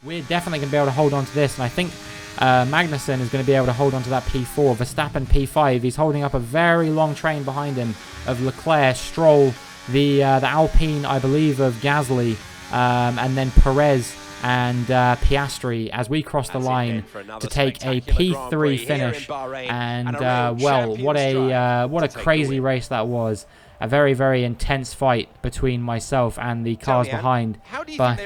We're definitely going to be able to hold on to this, and I think Magnussen is going to be able to hold on to that P4. Verstappen P5. He's holding up a very long train behind him of Leclerc, Stroll, the Alpine, I believe, of Gasly, and then Perez and Piastri as we cross the line to take a P3 finish. And well, what a crazy race that was. A very, very intense fight between myself and the cars behind. But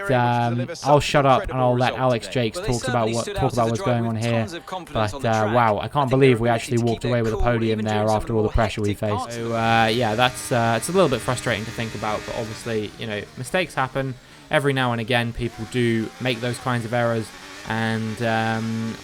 I'll shut up and I'll let Alex Jakes talk about what's going on here. But wow, I can't believe we actually walked away with a podium there after all the pressure we faced. So yeah, that's it's a little bit frustrating to think about. But obviously, you know, mistakes happen. Every now and again, people do make those kinds of errors. And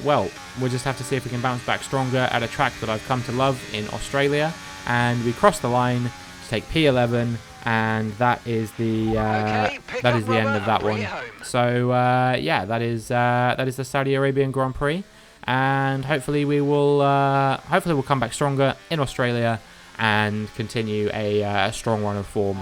well, we'll just have to see if we can bounce back stronger at a track that I've come to love in Australia. And we cross the line. Take P11, and that is the end of that one. So yeah, that is the Saudi Arabian Grand Prix, and hopefully we'll come back stronger in Australia and continue a strong run of form.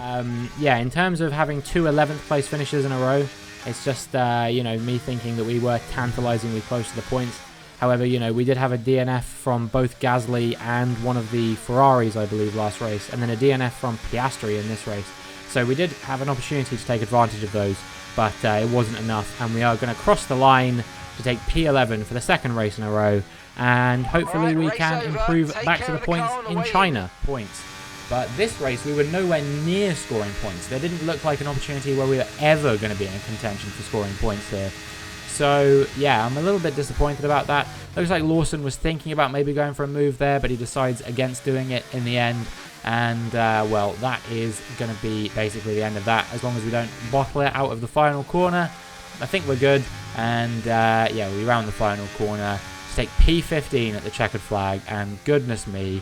Yeah, in terms of having two 11th place finishes in a row, it's just you know, me thinking that we were tantalizingly close to the points. However, you know, we did have a DNF from both Gasly and one of the Ferraris, I believe, last race, and then a DNF from Piastri in this race. So we did have an opportunity to take advantage of those, but it wasn't enough, and we are going to cross the line to take P11 for the second race in a row, and hopefully we can improve back to the points in China. But this race, we were nowhere near scoring points. There didn't look like an opportunity where we were ever going to be in contention for scoring points here. So, yeah, I'm a little bit disappointed about that. Looks like Lawson was thinking about maybe going for a move there, but he decides against doing it in the end. And, well, that is going to be basically the end of that. As long as we don't bottle it out of the final corner, I think we're good. And, yeah, we round the final corner to take P15 at the checkered flag. And goodness me,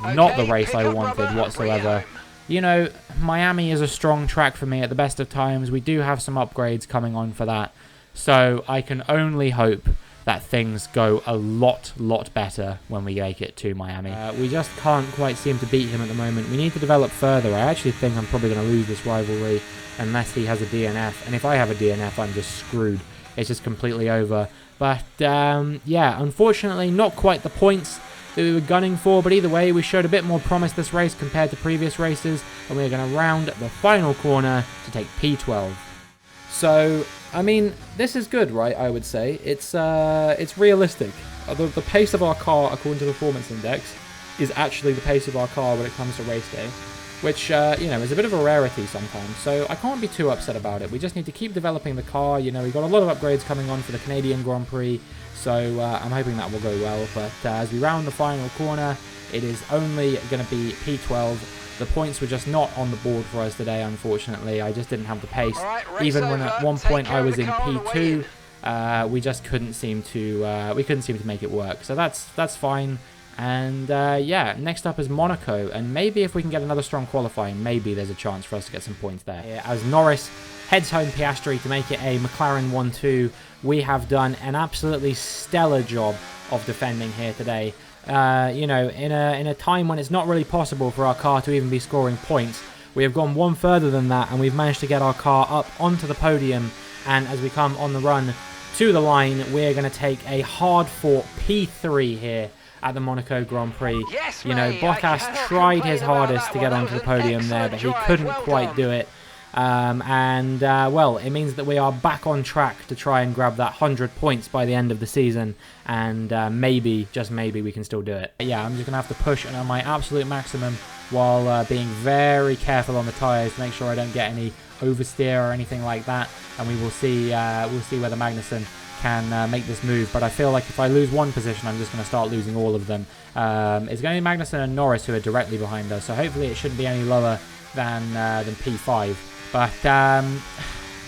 not the race I wanted whatsoever. You know, Miami is a strong track for me at the best of times. We do have some upgrades coming on for that. So I can only hope that things go a lot better when we make it to Miami. We just can't quite seem to beat him at the moment. We need to develop further. I actually think I'm probably going to lose this rivalry unless he has a DNF. And if I have a DNF, I'm just screwed. It's just completely over. But yeah, unfortunately, not quite the points that we were gunning for. But either way, we showed a bit more promise this race compared to previous races. And we're going to round the final corner to take P12. So, I mean, this is good, right? I would say it's realistic. The pace of our car, according to the Performance Index, is actually the pace of our car when it comes to race day, which you know, is a bit of a rarity sometimes. So I can't be too upset about it. We just need to keep developing the car. You know, we've got a lot of upgrades coming on for the Canadian Grand Prix, so I'm hoping that will go well. But as we round the final corner, it is only going to be P12. The points were just not on the board for us today, unfortunately. I just didn't have the pace. Even when at one point I was in P2, we just couldn't seem to make it work. So that's fine. And yeah, next up is Monaco, and maybe if we can get another strong qualifying, maybe there's a chance for us to get some points there. Yeah, as Norris heads home Piastri to make it a McLaren 1-2, we have done an absolutely stellar job of defending here today. You know, in a time when it's not really possible for our car to even be scoring points, we have gone one further than that, and we've managed to get our car up onto the podium. And as we come on the run to the line, we're going to take a hard-fought P3 here at the Monaco Grand Prix. Yes, you know, Bottas tried his hardest to get onto the podium there, but he couldn't quite do it. Well, it means that we are back on track to try and grab that 100 points by the end of the season, and maybe, just maybe, we can still do it. Yeah, I'm just going to have to push on my absolute maximum while being very careful on the tyres to make sure I don't get any oversteer or anything like that, and we'll see whether Magnussen can make this move. But I feel like if I lose one position, I'm just going to start losing all of them. It's going to be Magnussen and Norris who are directly behind us, so hopefully it shouldn't be any lower than P5. But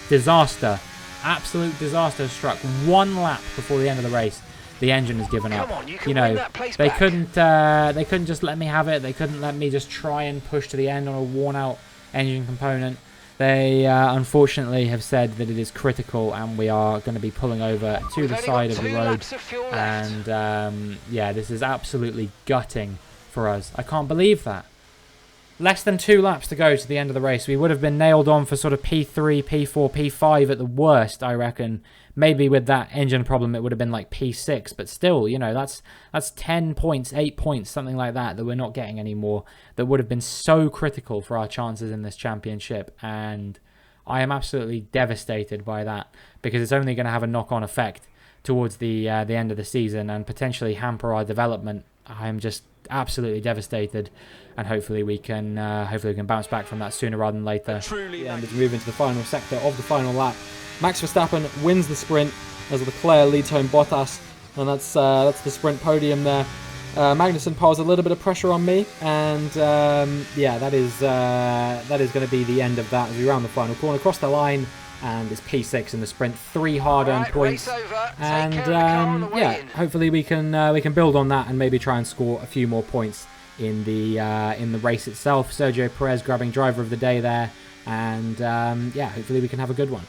disaster, absolute disaster has struck. One lap before the end of the race, the engine has given up. You know, they couldn't just let me have it. They couldn't let me just try and push to the end on a worn-out engine component. They unfortunately have said that it is critical, and we are going to be pulling over to the side of the road. And yeah, this is absolutely gutting for us. I can't believe that. Less than 2 laps to go to the end of the race. We would have been nailed on for sort of P3, P4, P5 at the worst, I reckon. Maybe with that engine problem, it would have been like P6. But still, you know, that's 10 points, 8 points, something like that we're not getting anymore. That would have been so critical for our chances in this championship. And I am absolutely devastated by that, because it's only going to have a knock-on effect towards the end of the season and potentially hamper our development. I'm just absolutely devastated, and hopefully we can bounce back from that sooner rather than later. And as we move into the final sector of the final lap, Max Verstappen wins the sprint as Leclerc leads home Bottas, and that's the sprint podium there. Magnussen piles a little bit of pressure on me, and yeah, that is going to be the end of that as we round the final corner, across the line. And it's P6 in the sprint, 3 hard-earned points, and yeah, hopefully we can build on that and maybe try and score a few more points in the race itself. Sergio Perez grabbing driver of the day there, and yeah, hopefully we can have a good one.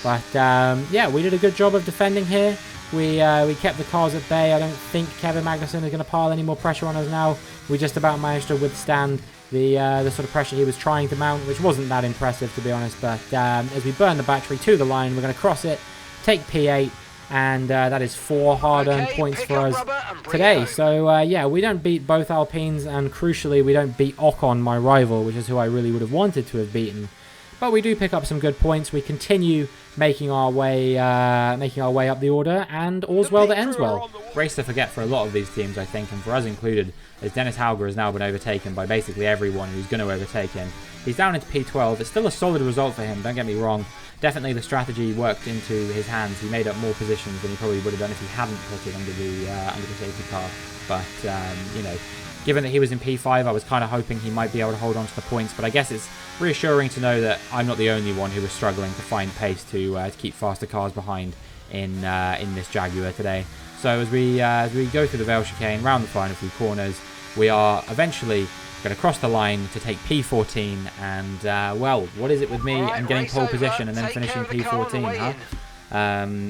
But yeah, we did a good job of defending here. We kept the cars at bay. I don't think Kevin Magnussen is going to pile any more pressure on us now. We just about managed to withstand the sort of pressure he was trying to mount, which wasn't that impressive, to be honest. But as we burn the battery to the line, we're going to cross it, take P8, and that is 4 hard-earned points for us today. So yeah, we don't beat both Alpines, and crucially, we don't beat Ocon, my rival, which is who I really would have wanted to have beaten. But we do pick up some good points. We continue making our way up the order, and all's well that ends well. Race to forget for a lot of these teams, I think, and for us included, as Dennis Hauger has now been overtaken by basically everyone who's going to overtake him. He's down into P12. It's still a solid result for him, don't get me wrong. Definitely the strategy worked into his hands. He made up more positions than he probably would have done if he hadn't put it under the safety car. But, you know, given that he was in P5, I was kind of hoping he might be able to hold on to the points. But I guess it's reassuring to know that I'm not the only one who was struggling to find pace to keep faster cars behind in this Jaguar today. So as we go through the Vale chicane, round the final few corners, we are eventually going to cross the line to take P14. And, well, what is it with me and getting pole position and then finishing P14, huh?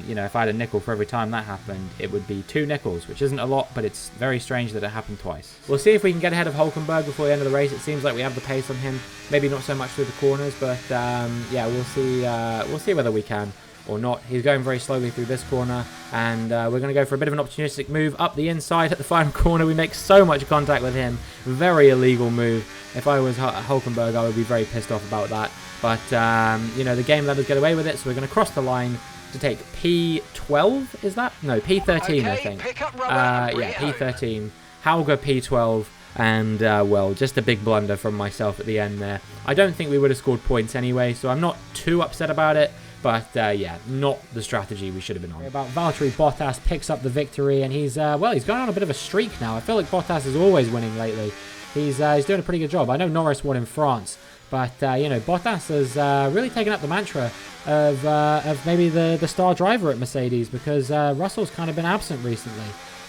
You know, if I had a nickel for every time that happened, it would be 2 nickels, which isn't a lot, but it's very strange that it happened twice. We'll see if we can get ahead of Hulkenberg before the end of the race. It seems like we have the pace on him. Maybe not so much through the corners, but yeah, we'll see whether we can or not. He's going very slowly through this corner, and we're going to go for a bit of an opportunistic move up the inside at the final corner. We make so much contact with him. Very illegal move. If I was Hulkenberg, I would be very pissed off about that. But, you know, the game let us get away with it, so we're going to cross the line to take P12, is that? No, P13, okay, I think. Yeah, P13. Hauger P12, and, well, just a big blunder from myself at the end there. I don't think we would have scored points anyway, so I'm not too upset about it. But, yeah, not the strategy we should have been on. About Valtteri Bottas picks up the victory, and he's, well, he's going on a bit of a streak now. I feel like Bottas is always winning lately. He's doing a pretty good job. I know Norris won in France, but, you know, Bottas has really taken up the mantra of maybe the star driver at Mercedes, because Russell's kind of been absent recently.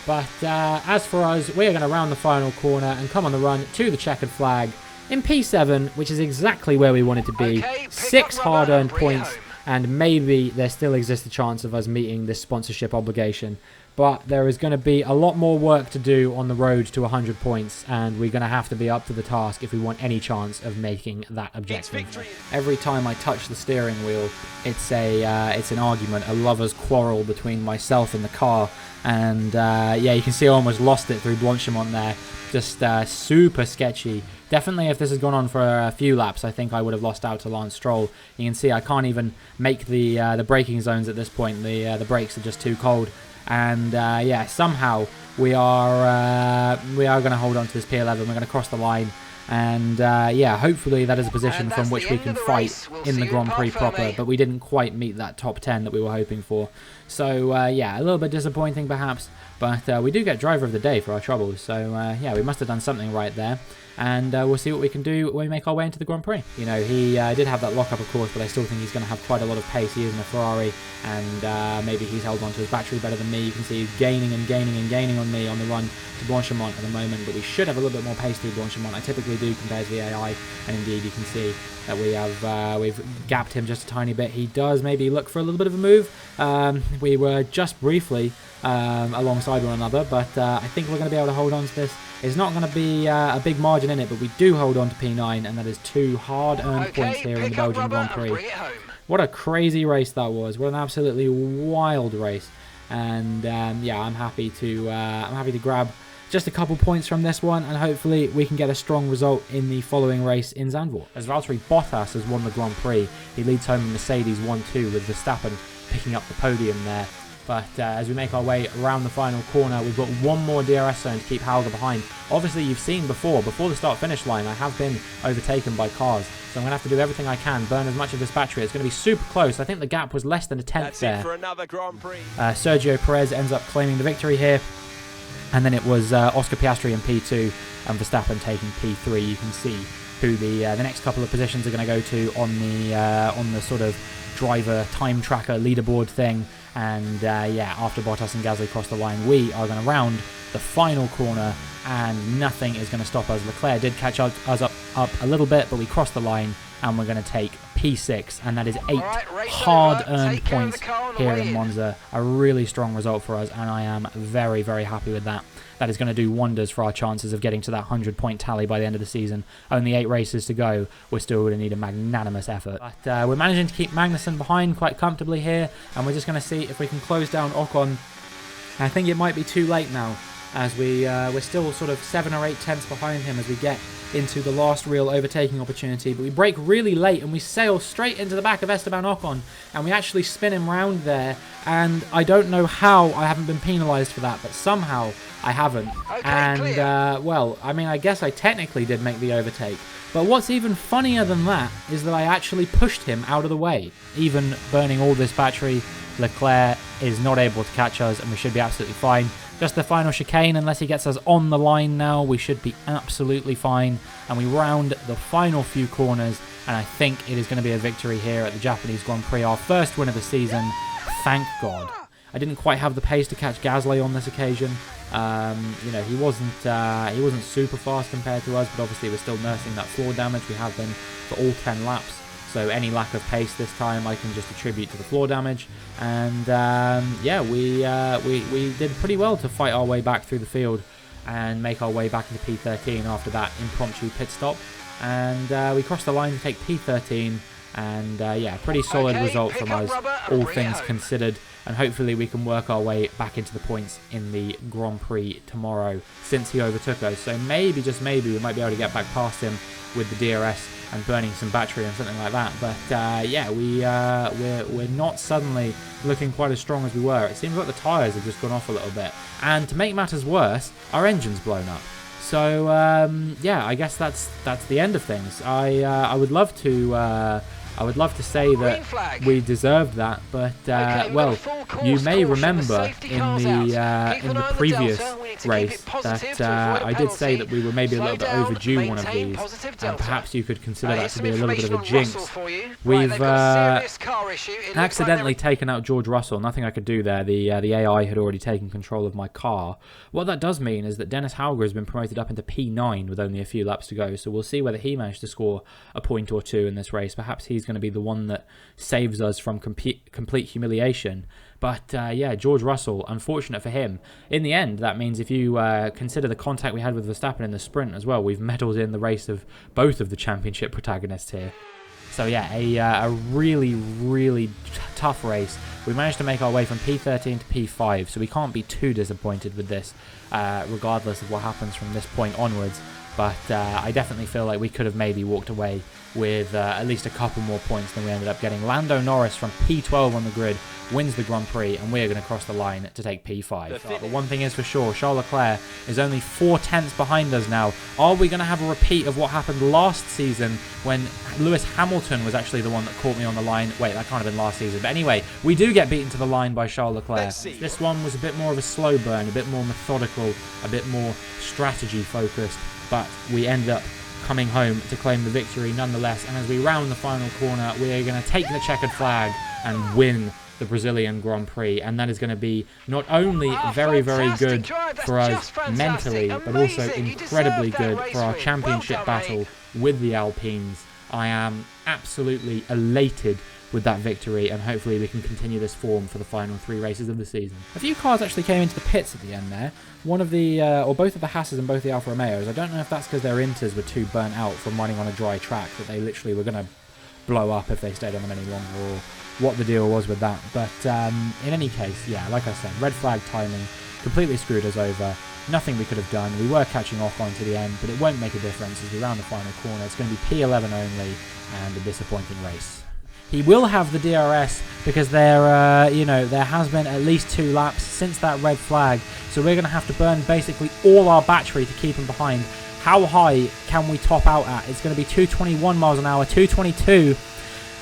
But as for us, we are going to round the final corner and come on the run to the checkered flag in P7, which is exactly where we wanted to be. Okay, 6 hard-earned points. And maybe there still exists a chance of us meeting this sponsorship obligation. But there is going to be a lot more work to do on the road to 100 points, and we're going to have to be up to the task if we want any chance of making that objective. Every time I touch the steering wheel, it's an argument, a lover's quarrel between myself and the car. And yeah, you can see I almost lost it through Blanchimont there. Just super sketchy. Definitely, if this has gone on for a few laps, I think I would have lost out to Lance Stroll. You can see I can't even make the braking zones at this point. The brakes are just too cold. And yeah, somehow we are going to hold on to this P11. We're going to cross the line. And yeah, hopefully that is a position from which we can fight in the Grand Prix proper. But we didn't quite meet that top 10 that we were hoping for. So yeah, a little bit disappointing perhaps. But we do get driver of the day for our troubles. So yeah, we must have done something right there. And we'll see what we can do when we make our way into the Grand Prix. You know, he did have that lock-up, of course, but I still think he's going to have quite a lot of pace. He is in a Ferrari, and maybe he's held on to his battery better than me. You can see he's gaining and gaining and gaining on me on the run to Blanchimont at the moment, but we should have a little bit more pace through Blanchimont. I typically do compared to the AI, and indeed you can see that we've gapped him just a tiny bit. He does maybe look for a little bit of a move. We were just briefly alongside one another, but I think we're going to be able to hold on to this. It's not going to be a big margin in it, but we do hold on to P9, and that is 2 hard-earned points here in the Belgian Grand Prix. What a crazy race that was! What an absolutely wild race, and yeah, I'm happy to grab just a couple points from this one, and hopefully we can get a strong result in the following race in Zandvoort. As Valtteri Bottas has won the Grand Prix, he leads home in Mercedes 1-2 with Verstappen picking up the podium there. But as we make our way around the final corner, we've got one more DRS zone to keep Hauger behind. Obviously, you've seen before the start-finish line, I have been overtaken by cars. So I'm going to have to do everything I can, burn as much of this battery. It's going to be super close. I think the gap was less than a tenth there. For another Grand Prix. Sergio Perez ends up claiming the victory here. And then it was Oscar Piastri in P2 and Verstappen taking P3. You can see who the next couple of positions are going to go to on the sort of driver time tracker leaderboard thing. And yeah, after Bottas and Gasly cross the line, we are going to round the final corner, and nothing is going to stop us. Leclerc did catch us up a little bit, but we crossed the line, and we're going to take P6, and that is 8 hard-earned points here in Monza. A really strong result for us, and I am very, very happy with that. That is going to do wonders for our chances of getting to that 100-point tally by the end of the season. Only 8 races to go. We're still going to need a magnanimous effort. But we're managing to keep Magnussen behind quite comfortably here, and we're just going to see if we can close down Ocon. I think it might be too late now, as we're still sort of 7 or 8 tenths behind him as we get into the last real overtaking opportunity, but we brake really late and we sail straight into the back of Esteban Ocon, and we actually spin him round there, and I don't know how I haven't been penalised for that, but somehow I haven't. Okay, and well, I mean, I guess I technically did make the overtake, but what's even funnier than that is that I actually pushed him out of the way. Even burning all this battery, Leclerc is not able to catch us, and we should be absolutely fine. Just the final chicane, unless he gets us on the line now, we should be absolutely fine. And we round the final few corners, and I think it is going to be a victory here at the Japanese Grand Prix. Our first win of the season, thank God. I didn't quite have the pace to catch Gasly on this occasion. You know, he wasn't super fast compared to us, but obviously we're still nursing that floor damage. We have been for all 10 laps. So any lack of pace this time I can just attribute to the floor damage. And yeah, we did pretty well to fight our way back through the field and make our way back into P13 after that impromptu pit stop. And we crossed the line to take P13. And yeah, pretty solid result from us, all things considered. And hopefully we can work our way back into the points in the Grand Prix tomorrow, since he overtook us. So maybe, just maybe, we might be able to get back past him with the DRS and burning some battery and something like that. But yeah, we're not suddenly looking quite as strong as we were. It seems like the tyres have just gone off a little bit. And to make matters worse, our engine's blown up. So yeah, I guess that's the end of things. I would love to say that we deserved that, but well, you may remember in the previous race that I did say that we were maybe a little bit overdue one of these, and perhaps you could consider that to be a little bit of a jinx. We've accidentally taken out George Russell. Nothing I could do there. The AI had already taken control of my car. What that does mean is that Dennis Hauger has been promoted up into P9 with only a few laps to go, so we'll see whether he managed to score a point or two in this race. Perhaps he's going to be the one that saves us from complete humiliation. But yeah, George Russell, unfortunate for him. In the end, that means if you consider the contact we had with Verstappen in the sprint as well, we've medalled in the race of both of the championship protagonists here. So yeah, a really, really tough race. We managed to make our way from P13 to P5, so we can't be too disappointed with this, regardless of what happens from this point onwards. But I definitely feel like we could have maybe walked away with at least a couple more points than we ended up getting. Lando Norris from P12 on the grid wins the Grand Prix, and we're going to cross the line to take P5. But one thing is for sure, Charles Leclerc is only 4 tenths behind us now. Are we going to have a repeat of what happened last season when Lewis Hamilton was actually the one that caught me on the line? Wait, that can't have been last season. But anyway, we do get beaten to the line by Charles Leclerc. This one was a bit more of a slow burn, a bit more methodical, a bit more strategy focused, but we end up coming home to claim the victory nonetheless. And as we round the final corner, we're going to take the checkered flag and win the Brazilian Grand Prix, and that is going to be not only very, very good for us mentally, but also incredibly good for our championship battle with the Alpines. I am absolutely elated with that victory, and hopefully we can continue this form for the final 3 races of the season. A few cars actually came into the pits at the end there. One of the, or both of the Hasses and both the Alfa Romeos. I don't know if that's because their Inters were too burnt out from running on a dry track that they literally were going to blow up if they stayed on them any longer, or what the deal was with that. But in any case, yeah, like I said, red flag timing completely screwed us over. Nothing we could have done. We were catching Ocon to the end, but it won't make a difference as we round the final corner. It's going to be P11 only, and a disappointing race. He will have the DRS because there, you know, there has been at least 2 laps since that red flag. So we're going to have to burn basically all our battery to keep him behind. How high can we top out at? It's going to be 221 miles an hour, 222.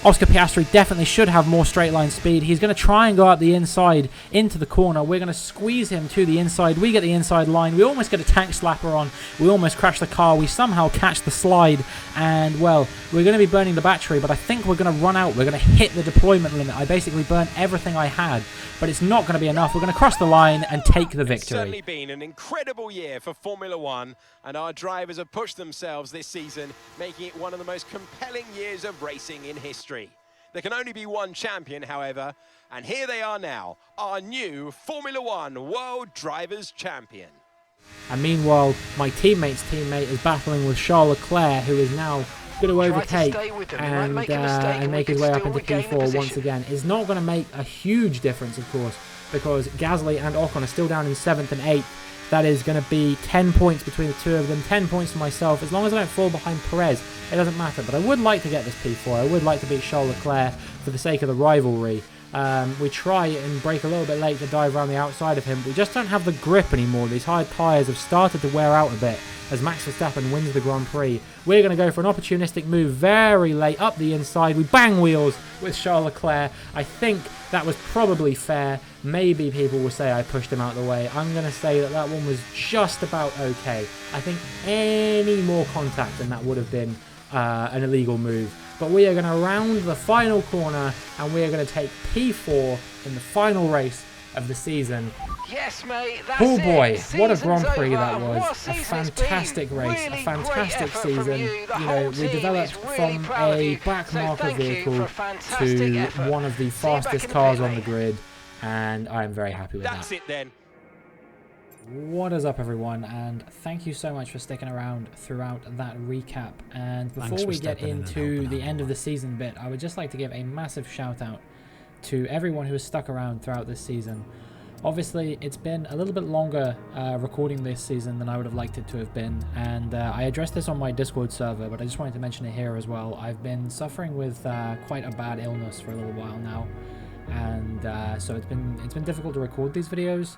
Oscar Piastri definitely should have more straight line speed. He's going to try and go out the inside into the corner. We're going to squeeze him to the inside. We get the inside line. We almost get a tank slapper on. We almost crash the car. We somehow catch the slide. And, well, we're going to be burning the battery, but I think we're going to run out. We're going to hit the deployment limit. I basically burned everything I had, but it's not going to be enough. We're going to cross the line and take the victory. It's certainly been an incredible year for Formula One, and our drivers have pushed themselves this season, making it one of the most compelling years of racing in history. There can only be one champion, however, and here they are now, our new Formula One World Drivers' Champion. And meanwhile, my teammate's teammate is battling with Charles Leclerc, who is now going to overtake and make his way up into P4 once again. It's not going to make a huge difference, of course, because Gasly and Ocon are still down in 7th and 8th. That is going to be 10 points between the 2 of them, 10 points for myself. As long as I don't fall behind Perez, it doesn't matter. But I would like to get this P4. I would like to beat Charles Leclerc for the sake of the rivalry. We try and brake a little bit late to dive around the outside of him. We just don't have the grip anymore. These hard tyres have started to wear out a bit as Max Verstappen wins the Grand Prix. We're going to go for an opportunistic move very late up the inside. We bang wheels with Charles Leclerc. I think that was probably fair. Maybe people will say I pushed him out of the way. I'm going to say that that one was just about okay. I think any more contact and that would have been an illegal move. But we are going to round the final corner and we are going to take P4 in the final race of the season. Yes, mate, oh boy, what a Grand Prix that was. A fantastic race, a fantastic season. You know, we developed from a back marker vehicle to one of the fastest cars on the grid, and I am very happy with that. That's it then. What is up, everyone, and thank you so much for sticking around throughout that recap. And before we get into the end of the season bit, I would just like to give a massive shout out to everyone who has stuck around throughout this season. Obviously, it's been a little bit longer recording this season than I would have liked it to have been, and I addressed this on my Discord server, but I just wanted to mention it here as well. I've been suffering with quite a bad illness for a little while now, and so it's been difficult to record these videos.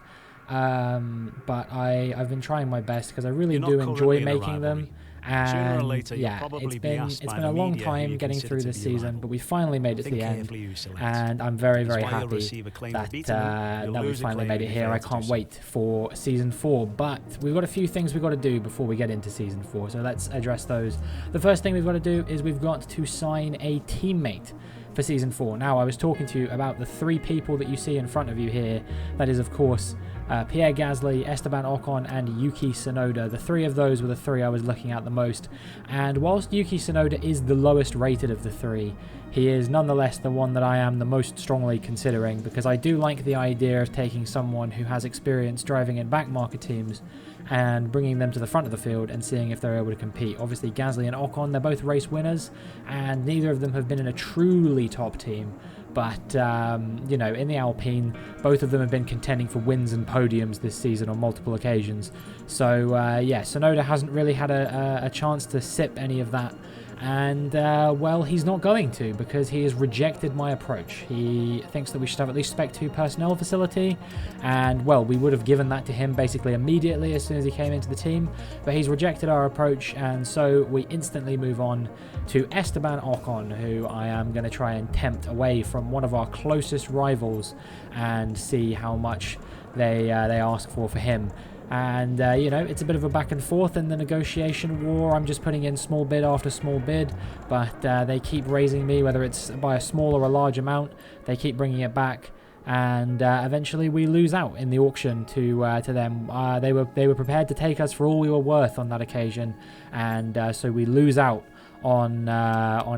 But I've been trying my best because I really do enjoy making them. And later, yeah, it's been a long time getting through this season, but we finally made it to the end, and I'm very, very happy that we finally made it here. I can't wait for Season 4, but we've got a few things we've got to do before we get into Season 4, so let's address those. The first thing we've got to do is we've got to sign a teammate for Season 4. Now, I was talking to you about the 3 people that you see in front of you here. That is, of course, Pierre Gasly, Esteban Ocon, and Yuki Tsunoda. The 3 of those were the 3 I was looking at the most. And whilst Yuki Tsunoda is the lowest rated of the 3, he is nonetheless the one that I am the most strongly considering, because I do like the idea of taking someone who has experience driving in backmarker teams and bringing them to the front of the field and seeing if they're able to compete. Obviously, Gasly and Ocon, they're both race winners, and neither of them have been in a truly top team. But, you know, in the Alpine, both of them have been contending for wins and podiums this season on multiple occasions. So, yeah, Tsunoda hasn't really had a chance to sip any of that. And, well, he's not going to, because he has rejected my approach. He thinks that we should have at least Spec 2 personnel facility, and, well, we would have given that to him basically immediately as soon as he came into the team, but he's rejected our approach, and so we instantly move on to Esteban Ocon, who I am going to try and tempt away from one of our closest rivals and see how much they ask for him. And, you know, it's a bit of a back and forth in the negotiation war. I'm just putting in small bid after small bid, but they keep raising me, whether it's by a small or a large amount. They keep bringing it back, and eventually we lose out in the auction to them. They were prepared to take us for all we were worth on that occasion, and so we lose out on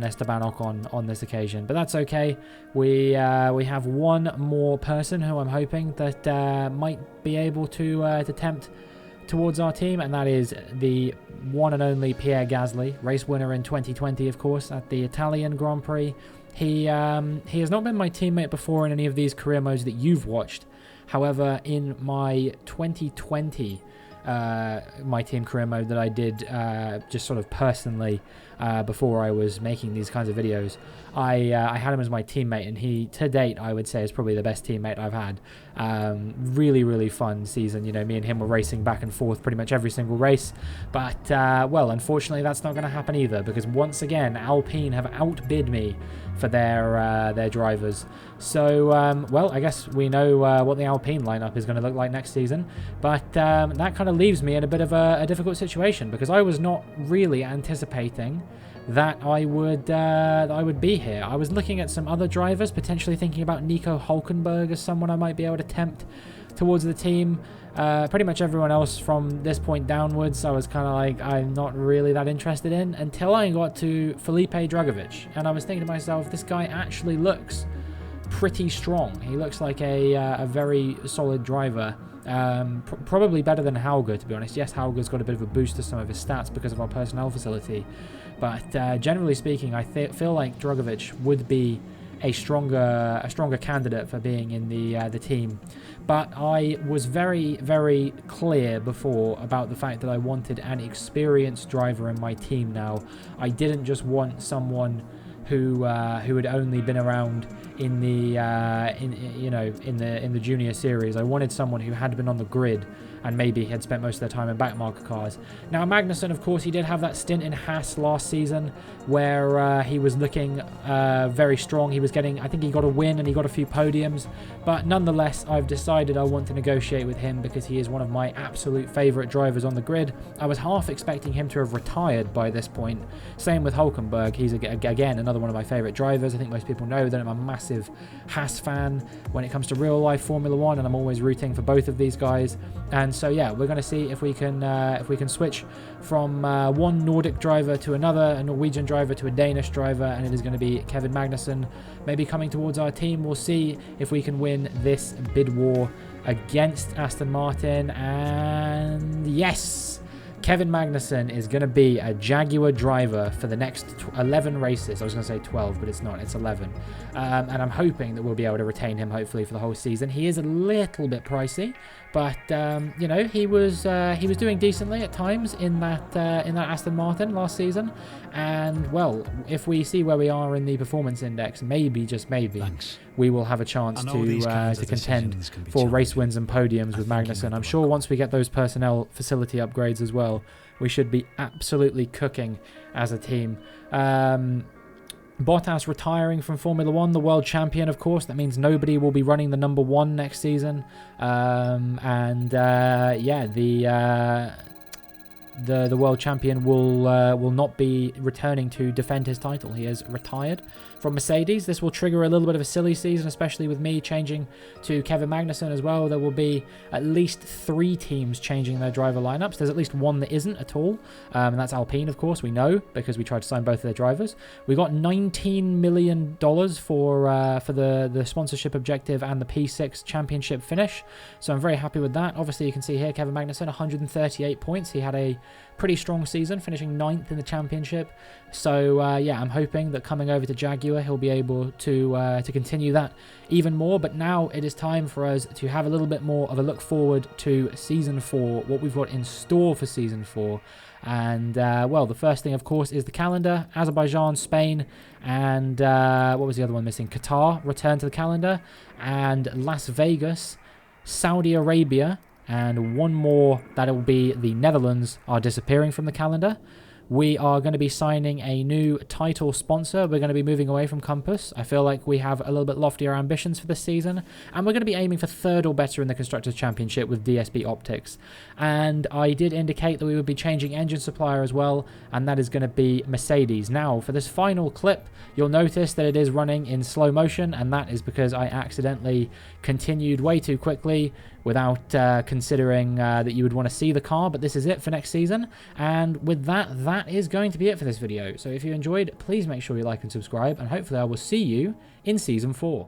Esteban Ocon on this occasion, but that's okay. We have one more person who I'm hoping that might be able to tempt towards our team, and that is the one and only Pierre Gasly, race winner in 2020, of course, at the Italian Grand Prix. He has not been my teammate before in any of these career modes that you've watched. However, in my 2020 my team career mode that I did just sort of personally before I was making these kinds of videos, I had him as my teammate, and he, to date, I would say is probably the best teammate I've had. Really, really fun season. You know, me and him were racing back and forth pretty much every single race, but well, unfortunately that's not going to happen either, because once again Alpine have outbid me for their drivers. So well, I guess we know what the Alpine lineup is going to look like next season, but that kind of leaves me in a bit of a difficult situation, because I was not really anticipating that I would be here. I was looking at some other drivers, potentially thinking about Nico Hülkenberg as someone I might be able to tempt towards the team. Pretty much everyone else from this point downwards, I was kind of like, I'm not really that interested in, until I got to Felipe Drugovich, and I was thinking to myself, this guy actually looks pretty strong. He looks like a very solid driver. Probably better than Hauger, to be honest. Yes, Hauger's got a bit of a boost to some of his stats because of our personnel facility, but generally speaking, I feel like Drugovich would be a stronger candidate for being in the team. But I was very, very clear before about the fact that I wanted an experienced driver in my team now. I didn't just want someone who had only been around in the in the junior series. I wanted someone who had been on the grid and maybe had spent most of their time in backmarker cars. Now, Magnussen, of course, he did have that stint in Haas last season where he was looking very strong. He was getting, I think he got a win and he got a few podiums, but nonetheless, I've decided I want to negotiate with him because he is one of my absolute favourite drivers on the grid. I was half expecting him to have retired by this point. Same with Hülkenberg. He's, again, another one of my favourite drivers. I think most people know that I'm a massive Haas fan when it comes to real-life Formula 1, and I'm always rooting for both of these guys. And so yeah, we're going to see if we can switch from one Nordic driver to another, a Norwegian driver to a Danish driver, and it is going to be Kevin Magnussen maybe coming towards our team. We'll see if we can win this bid war against Aston Martin. And yes, Kevin Magnussen is going to be a Jaguar driver for the next 11 races. I was going to say 12, but it's not. It's 11. And I'm hoping that we'll be able to retain him, hopefully, for the whole season. He is a little bit pricey, but you know, he was doing decently at times in that Aston Martin last season. And well, if we see where we are in the performance index, maybe, just maybe, we will have a chance to contend for race wins and podiums with Magnussen. I'm sure once we get those personnel facility upgrades as well, we should be absolutely cooking as a team. Bottas retiring from Formula 1, the world champion, of course. That means nobody will be running the number 1 next season. Yeah, the world champion will not be returning to defend his title. He has retired from Mercedes. This will trigger a little bit of a silly season, especially with me changing to Kevin Magnussen as well. There will be at least 3 teams changing their driver lineups. There's at least one that isn't at all, and that's Alpine, of course. We know because we tried to sign both of their drivers. We got $19 million for the sponsorship objective and the P6 championship finish, so I'm very happy with that. Obviously, you can see here Kevin Magnussen, 138 points. He had a pretty strong season, finishing 9th in the championship. So yeah, I'm hoping that coming over to Jaguar, he'll be able to continue that even more. But now it is time for us to have a little bit more of a look forward to Season 4, what we've got in store for Season 4. And, well, the first thing, of course, is the calendar. Azerbaijan, Spain, and what was the other one missing? Qatar return to the calendar. And Las Vegas, Saudi Arabia, and one more that it will be the Netherlands are disappearing from the calendar. we are going to be signing a new title sponsor. We're going to be moving away from Compass. I feel like we have a little bit loftier ambitions for this season, and we're going to be aiming for 3rd or better in the Constructors Championship with DSB Optics. And I did indicate that we would be changing engine supplier as well, and that is going to be Mercedes. Now, for this final clip, you'll notice that it is running in slow motion, and that is because I accidentally continued way too quickly without considering that you would want to see the car. But this is it for next season, and with that, that is going to be it for this video. So if you enjoyed, please make sure you like and subscribe, and hopefully I will see you in Season 4.